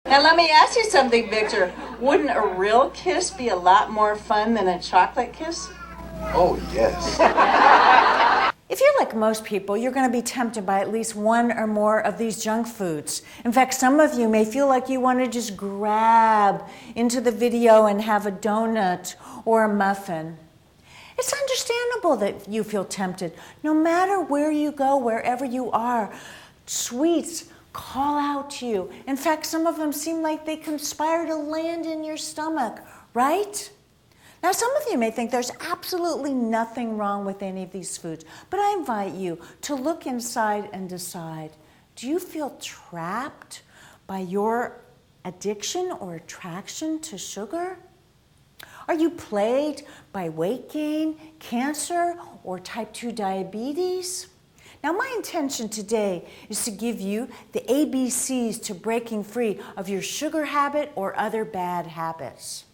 Now let me ask you something, Victor. Wouldn't a real kiss be a lot more fun than a chocolate kiss? Oh, yes. If you're like most people, you're going to be tempted by at least one or more of these junk foods. In fact, some of you may feel like you want to just grab into the video and have a donut or a muffin. It's understandable that you feel tempted. No matter where you go, wherever you are, sweets call out to you. In fact, some of them seem like they conspire to land in your stomach, right? Now, some of you may think there's absolutely nothing wrong with any of these foods, but I invite you to look inside and decide, do you feel trapped by your addiction or attraction to sugar? Are you plagued by weight gain, cancer, or type 2 diabetes? Now, my intention today is to give you the ABCs to breaking free of your sugar habit or other bad habits.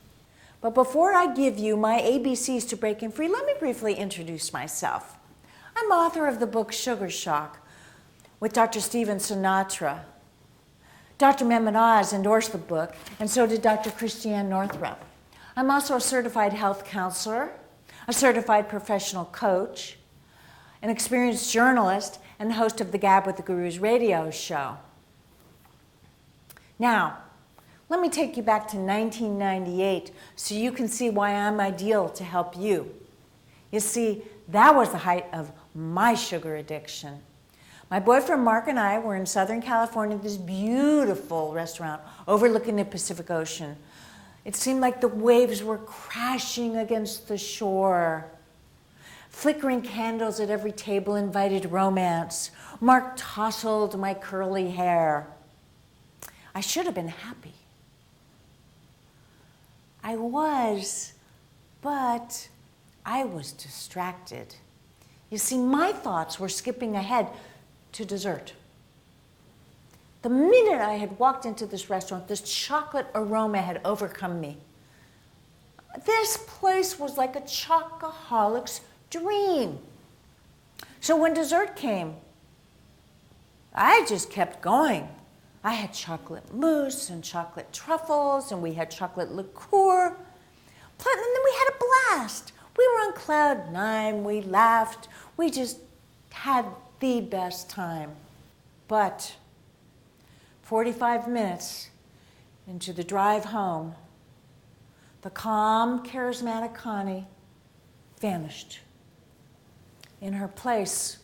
But before I give you my ABCs to breaking free, let me briefly introduce myself. I'm author of the book Sugar Shock with Dr. Stephen Sinatra. Dr. Mehmet Oz endorsed the book, and so did Dr. Christiane Northrup. I'm also a certified health counselor, a certified professional coach, an experienced journalist, and host of the Gab with the Gurus radio show. Now, let me take you back to 1998 so you can see why I'm ideal to help you. You see, that was the height of my sugar addiction. My boyfriend Mark and I were in Southern California at this beautiful restaurant overlooking the Pacific Ocean. It seemed like the waves were crashing against the shore. Flickering candles at every table invited romance. Mark tousled my curly hair. I should have been happy. I was, but I was distracted. You see, my thoughts were skipping ahead to dessert. The minute I had walked into this restaurant, this chocolate aroma had overcome me. This place was like a chocoholic's dream. So when dessert came, I just kept going. I had chocolate mousse and chocolate truffles, and we had chocolate liqueur. And then we had a blast. We were on cloud 9. We laughed. We just had the best time. But 45 minutes into the drive home, the calm, charismatic Connie vanished. In her place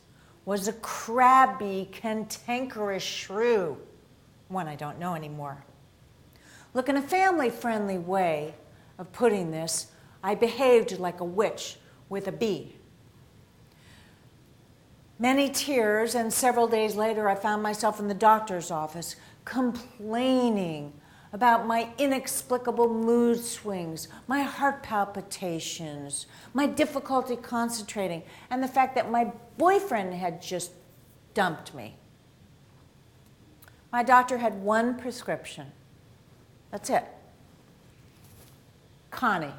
was a crabby, cantankerous shrew. One I don't know anymore. Look, in a family-friendly way of putting this, I behaved like a witch with a bee. Many tears, and several days later I found myself in the doctor's office complaining about my inexplicable mood swings, my heart palpitations, my difficulty concentrating, and the fact that my boyfriend had just dumped me. My doctor had one prescription. That's it. Connie,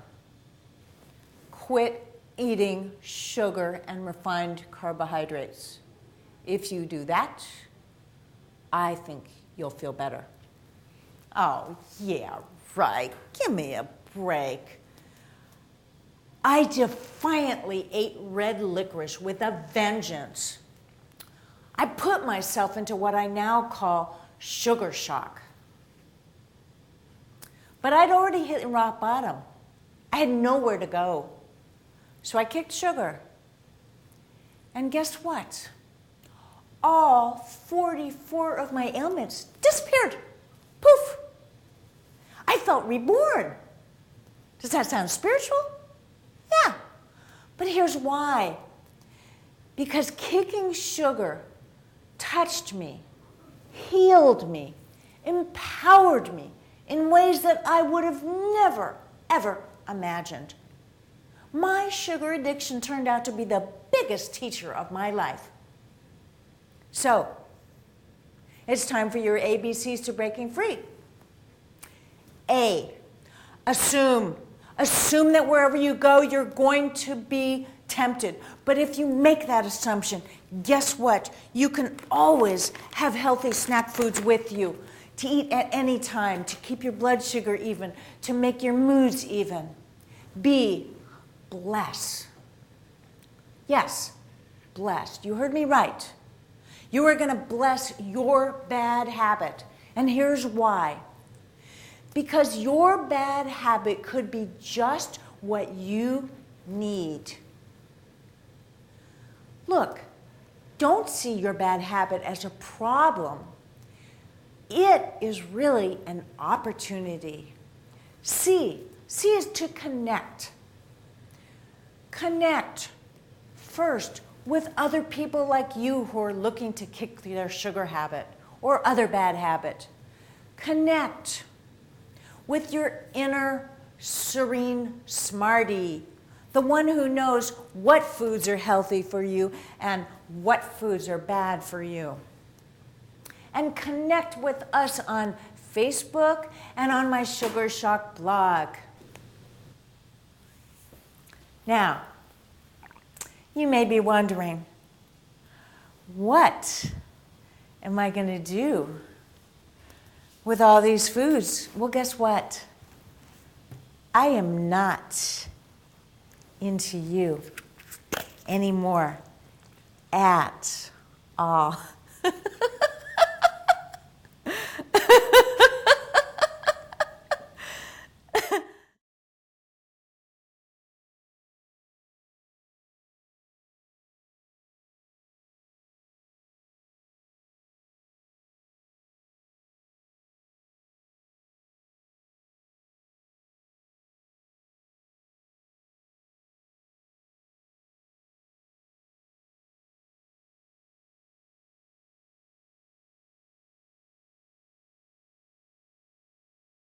quit eating sugar and refined carbohydrates. If you do that, I think you'll feel better. Oh, yeah, right. Give me a break. I defiantly ate red licorice with a vengeance. I put myself into what I now call sugar shock. But I'd already hit rock bottom. I had nowhere to go. So I kicked sugar. And guess what? All 44 of my ailments disappeared. Poof. I felt reborn. Does that sound spiritual? Yeah. But here's why. Because kicking sugar touched me, healed me, empowered me in ways that I would have never, ever imagined. My sugar addiction turned out to be the biggest teacher of my life. So, it's time for your ABCs to breaking free. A, assume. Assume that wherever you go, you're going to be tempted. But if you make that assumption, guess what? You can always have healthy snack foods with you. to eat at any time, to keep your blood sugar even, to make your moods even. B, bless. Yes, bless. You heard me right. You are going to bless your bad habit. And here's why. Because your bad habit could be just what you need. Look, don't see your bad habit as a problem. It is really an opportunity. C is to connect. Connect first with other people like you who are looking to kick their sugar habit or other bad habit. Connect with your inner serene smarty, the one who knows what foods are healthy for you and what foods are bad for you. And connect with us on Facebook and on my Sugar Shock blog. Now, you may be wondering, what am I going to do with all these foods? Well, guess what? I am not into you anymore at all.